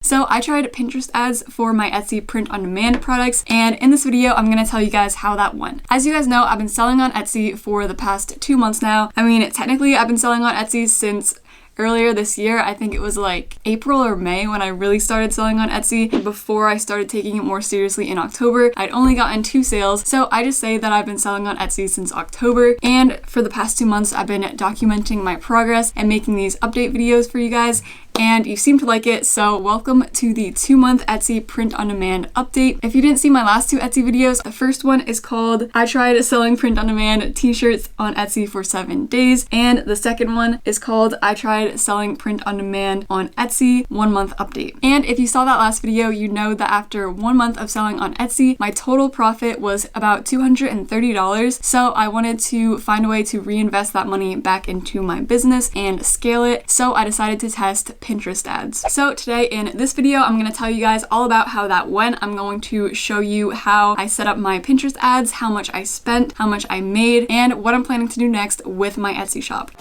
So I tried Pinterest ads for my Etsy print-on-demand products, and in this video, I'm gonna tell you guys how that went. As you guys know, I've been selling on Etsy for the past 2 months now. I mean, technically, I've been selling on Etsy since earlier this year. I think it was like April or May when I really started selling on Etsy. Before I started taking it more seriously in October, I'd only gotten 2 sales. So I just say that I've been selling on Etsy since October. And for the past 2 months, I've been documenting my progress and making these update videos for you guys. And you seem to like it, so welcome to the 2-month Etsy print-on-demand update. If you didn't see my last 2 Etsy videos, the first one is called I tried selling print-on-demand t-shirts on Etsy for 7 days, and the second one is called I tried selling print-on-demand on Etsy 1-month update. And if you saw that last video, you know that after 1 month of selling on Etsy, my total profit was about $230, so I wanted to find a way to reinvest that money back into my business and scale it, so I decided to test Pinterest ads. So today in this video, I'm going to tell you guys all about how that went. I'm going to show you how I set up my Pinterest ads, how much I spent, how much I made, and what I'm planning to do next with my Etsy shop.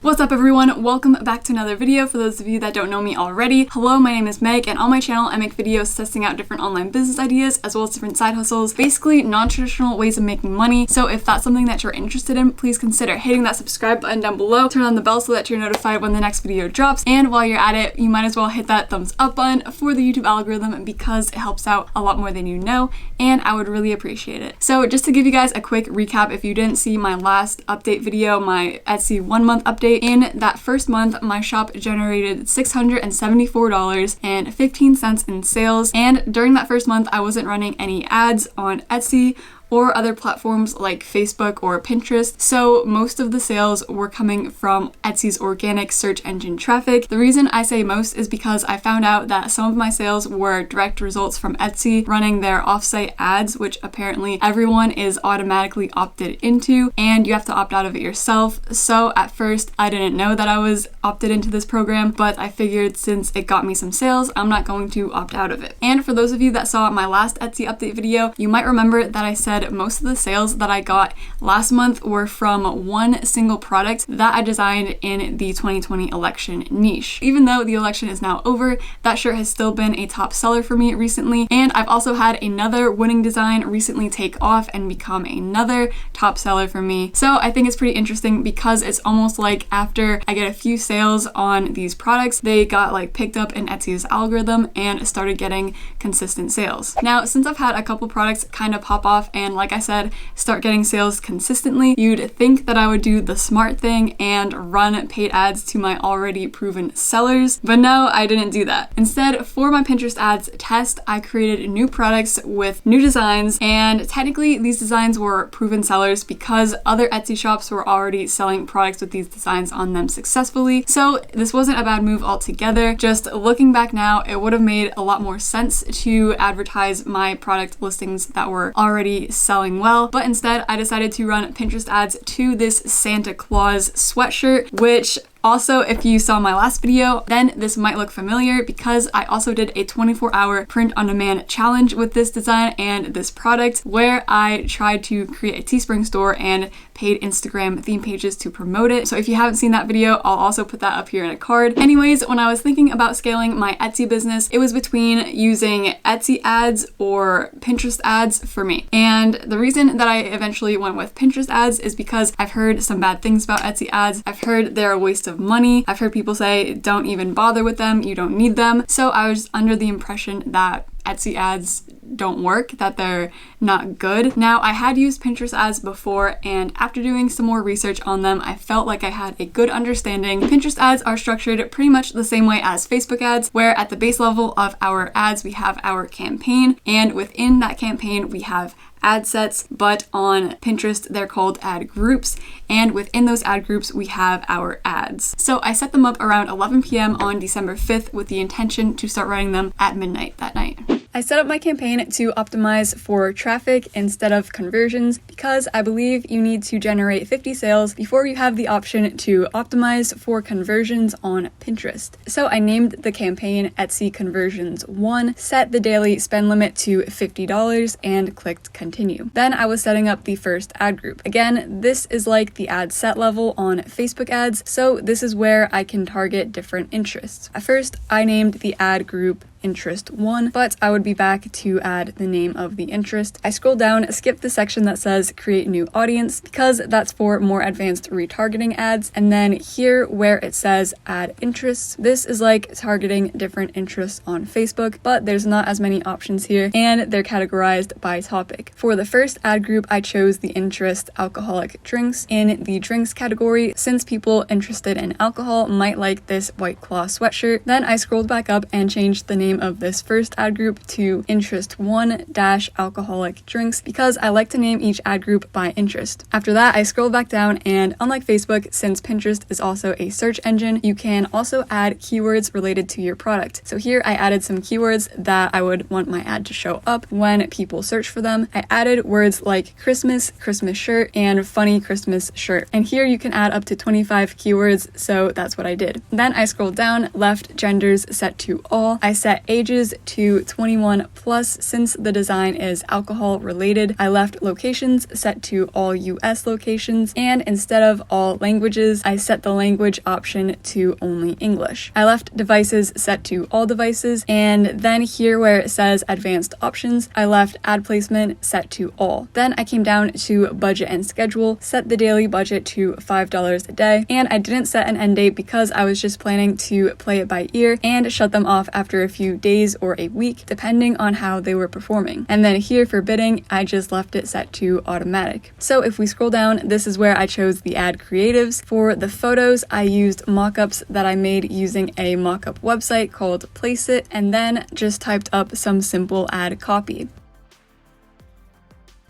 What's up everyone? Welcome back to another video. For those of you that don't know me already, hello, my name is Meg, and on my channel I make videos testing out different online business ideas as well as different side hustles, basically non-traditional ways of making money. So if that's something that you're interested in, please consider hitting that subscribe button down below, turn on the bell so that you're notified when the next video drops, and while you're at it, you might as well hit that thumbs up button for the YouTube algorithm because it helps out a lot more than you know, and I would really appreciate it. So just to give you guys a quick recap, if you didn't see my last update video, my Etsy 1-month update, in that first month, my shop generated $674.15 in sales. And during that first month, I wasn't running any ads on Etsy or other platforms like Facebook or Pinterest. So most of the sales were coming from Etsy's organic search engine traffic. The reason I say most is because I found out that some of my sales were direct results from Etsy running their offsite ads, which apparently everyone is automatically opted into, and you have to opt out of it yourself. So at first I didn't know that I was opted into this program, but I figured since it got me some sales, I'm not going to opt out of it. And for those of you that saw my last Etsy update video, you might remember that I said most of the sales that I got last month were from one single product that I designed in the 2020 election niche. Even though the election is now over, that shirt has still been a top seller for me recently, and I've also had another winning design recently take off and become another top seller for me. So I think it's pretty interesting because it's almost like after I get a few sales on these products, they got like picked up in Etsy's algorithm and started getting consistent sales. Now, since I've had a couple products kind of pop off and like I said, start getting sales consistently, you'd think that I would do the smart thing and run paid ads to my already proven sellers, but no, I didn't do that. Instead, for my Pinterest ads test, I created new products with new designs, and technically these designs were proven sellers because other Etsy shops were already selling products with these designs on them successfully. So this wasn't a bad move altogether. Just looking back now, it would have made a lot more sense to advertise my product listings that were already selling well, but instead I decided to run Pinterest ads to this Santa Claus sweatshirt, which also, if you saw my last video, then this might look familiar because I also did a 24-hour print-on-demand challenge with this design and this product where I tried to create a Teespring store and paid Instagram theme pages to promote it. So if you haven't seen that video, I'll also put that up here in a card. Anyways, when I was thinking about scaling my Etsy business, it was between using Etsy ads or Pinterest ads for me. And the reason that I eventually went with Pinterest ads is because I've heard some bad things about Etsy ads. I've heard they're a waste of money. I've heard people say, don't even bother with them, you don't need them. So I was under the impression that Etsy ads don't work, that they're not good. Now, I had used Pinterest ads before, and after doing some more research on them, I felt like I had a good understanding. Pinterest ads are structured pretty much the same way as Facebook ads, where at the base level of our ads, we have our campaign, and within that campaign, we have ad sets, but on Pinterest, they're called ad groups, and within those ad groups, we have our ads. So I set them up around 11 p.m. on December 5th with the intention to start running them at midnight that night. I set up my campaign to optimize for traffic instead of conversions because I believe you need to generate 50 sales before you have the option to optimize for conversions on Pinterest. So I named the campaign Etsy Conversions 1, set the daily spend limit to $50, and clicked continue. Then I was setting up the first ad group. Again, this is like the ad set level on Facebook ads, so this is where I can target different interests. At first, I named the ad group Interest 1, but I would be back to add the name of the interest. I scroll down, skip the section that says create new audience because that's for more advanced retargeting ads, and then here where it says add interests, this is like targeting different interests on Facebook, but there's not as many options here and they're categorized by topic. For the first ad group, I chose the interest alcoholic drinks in the drinks category since people interested in alcohol might like this White Claw sweatshirt. Then I scrolled back up and changed the name of this first ad group to Interest 1-alcoholic drinks because I like to name each ad group by interest. After that, I scroll back down, and unlike Facebook, since Pinterest is also a search engine, you can also add keywords related to your product. So here I added some keywords that I would want my ad to show up when people search for them. I added words like Christmas, Christmas shirt, and funny Christmas shirt. And here you can add up to 25 keywords, so that's what I did. Then I scrolled down, left genders set to all. I set ages to 21 plus since the design is alcohol related. I left locations set to all US locations, and instead of all languages, I set the language option to only English. I left devices set to all devices, and then here where it says advanced options, I left ad placement set to all. Then I came down to budget and schedule, set the daily budget to $5 a day, and I didn't set an end date because I was just planning to play it by ear and shut them off after a few days or a week, depending on how they were performing. And then here for bidding, I just left it set to automatic. So if we scroll down, this is where I chose the ad creatives. For the photos, I used mockups that I made using a mockup website called Place It, and then just typed up some simple ad copy.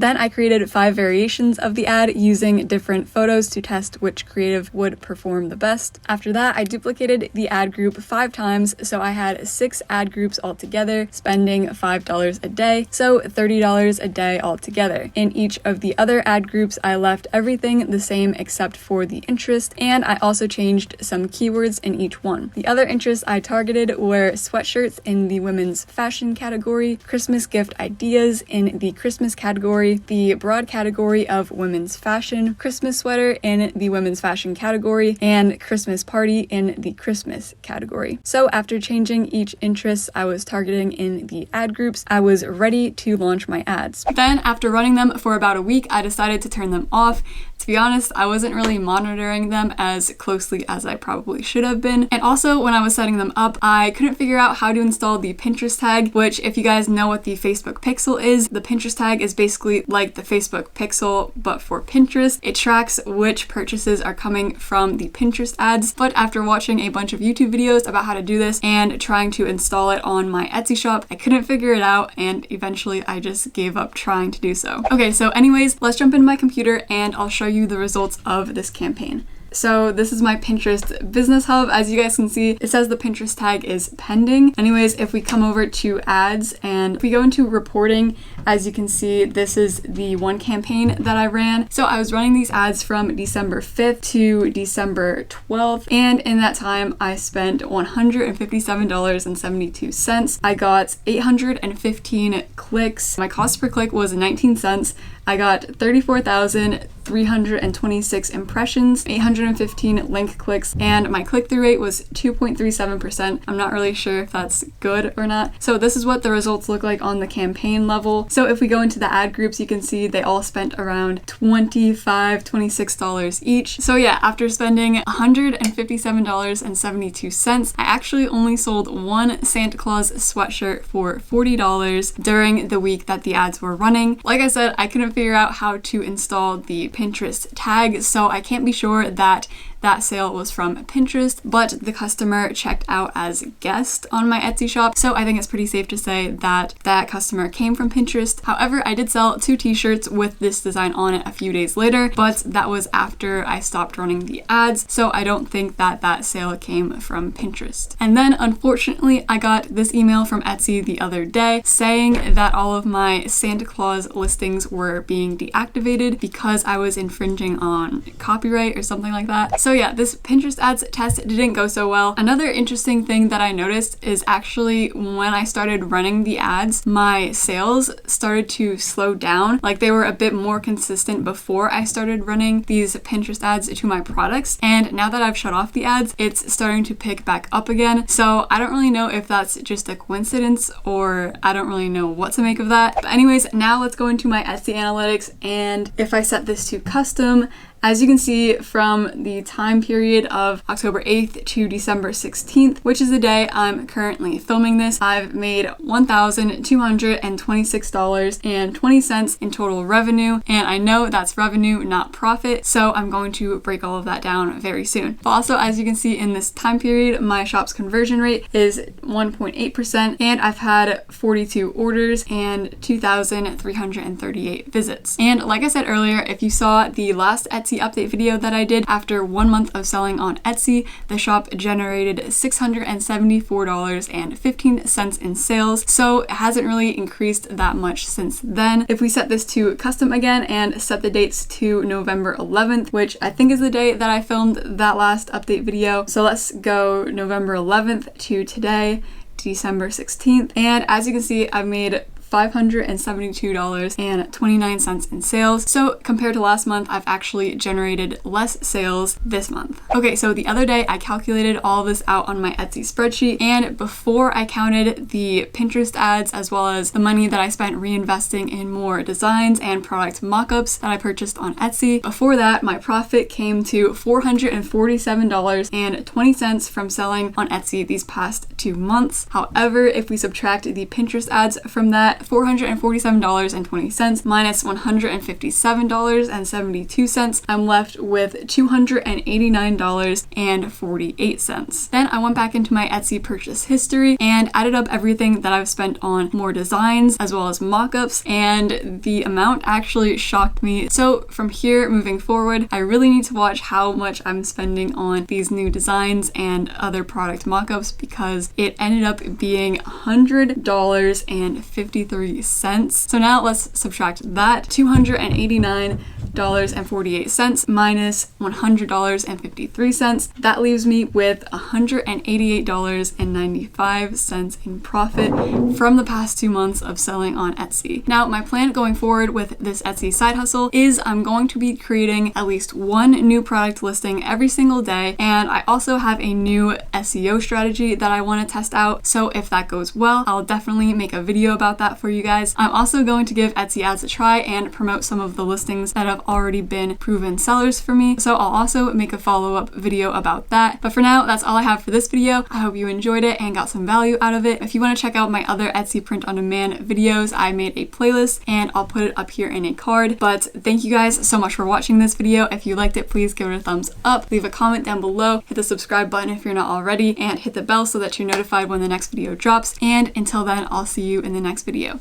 Then I created 5 variations of the ad using different photos to test which creative would perform the best. After that, I duplicated the ad group 5 times, so I had 6 ad groups altogether, spending $5 a day, so $30 a day altogether. In each of the other ad groups, I left everything the same except for the interest, and I also changed some keywords in each one. The other interests I targeted were sweatshirts in the women's fashion category, Christmas gift ideas in the Christmas category, the broad category of women's fashion, Christmas sweater in the women's fashion category, and Christmas party in the Christmas category. So after changing each interest I was targeting in the ad groups, I was ready to launch my ads. Then after running them for about a week, I decided to turn them off. To be honest, I wasn't really monitoring them as closely as I probably should have been. And also when I was setting them up, I couldn't figure out how to install the Pinterest tag, which if you guys know what the Facebook pixel is, the Pinterest tag is basically like the Facebook pixel, but for Pinterest. It tracks which purchases are coming from the Pinterest ads. But after watching a bunch of YouTube videos about how to do this and trying to install it on my Etsy shop, I couldn't figure it out, and eventually I just gave up trying to do so. Okay, so anyways, let's jump into my computer and I'll show you the results of this campaign. So this is my Pinterest business hub. As you guys can see, it says the Pinterest tag is pending. Anyways, if we come over to ads and if we go into reporting, as you can see, this is the one campaign that I ran. So I was running these ads from December 5th to December 12th. And in that time, I spent $157.72. I got 815 clicks. My cost per click was 19 cents. I got 34,326 impressions, 815 link clicks, and my click-through rate was 2.37%. I'm not really sure if that's good or not. So this is what the results look like on the campaign level. So if we go into the ad groups, you can see they all spent around $26 each. So yeah, after spending $157.72, I actually only sold one Santa Claus sweatshirt for $40 during the week that the ads were running. Like I said, I couldn't figure out how to install the Pinterest tag, so I can't be sure that that sale was from Pinterest, but the customer checked out as guest on my Etsy shop, so I think it's pretty safe to say that that customer came from Pinterest. However, I did sell 2 t-shirts with this design on it a few days later, but that was after I stopped running the ads, so I don't think that that sale came from Pinterest. And then unfortunately, I got this email from Etsy the other day saying that all of my Santa Claus listings were being deactivated because I was infringing on copyright or something like that. So yeah, this Pinterest ads test didn't go so well. Another interesting thing that I noticed is actually when I started running the ads, my sales started to slow down. Like they were a bit more consistent before I started running these Pinterest ads to my products, and now that I've shut off the ads, it's starting to pick back up again. So I don't really know if that's just a coincidence or I don't really know what to make of that. But anyways, now let's go into my Etsy analytics, and if I set this to custom, as you can see from the time period of October 8th to December 16th, which is the day I'm currently filming this, I've made $1,226.20 in total revenue, and I know that's revenue, not profit, so I'm going to break all of that down very soon. But also, as you can see in this time period, my shop's conversion rate is 1.8%, and I've had 42 orders and 2,338 visits. And like I said earlier, if you saw the last Etsy update video that I did, after 1 month of selling on Etsy, the shop generated $674.15 in sales, so it hasn't really increased that much since then. If we set this to custom again and set the dates to November 11th, which I think is the day that I filmed that last update video, so let's go November 11th to today, December 16th, and as you can see, I've made $572.29 in sales. So compared to last month, I've actually generated less sales this month. Okay, so the other day I calculated all this out on my Etsy spreadsheet, and before I counted the Pinterest ads as well as the money that I spent reinvesting in more designs and product mockups that I purchased on Etsy, before that my profit came to $447.20 from selling on Etsy these past 2 months. However, if we subtract the Pinterest ads from that, $447.20 minus $157.72, I'm left with $289.48. Then I went back into my Etsy purchase history and added up everything that I've spent on more designs as well as mockups, and the amount actually shocked me. So from here moving forward, I really need to watch how much I'm spending on these new designs and other product mockups, because it ended up being $100.53. So now let's subtract that. $289.48 minus $100.53. That leaves me with $188.95 in profit from the past 2 months of selling on Etsy. Now, my plan going forward with this Etsy side hustle is I'm going to be creating at least 1 new product listing every single day, and I also have a new SEO strategy that I want to test out. So if that goes well, I'll definitely make a video about that for you guys. I'm also going to give Etsy ads a try and promote some of the listings that have already been proven sellers for me. So I'll also make a follow-up video about that. But for now, that's all I have for this video. I hope you enjoyed it and got some value out of it. If you want to check out my other Etsy print on demand videos, I made a playlist and I'll put it up here in a card. But thank you guys so much for watching this video. If you liked it, please give it a thumbs up, leave a comment down below, hit the subscribe button if you're not already, and hit the bell so that you're notified when the next video drops. And until then, I'll see you in the next video.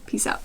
Peace out.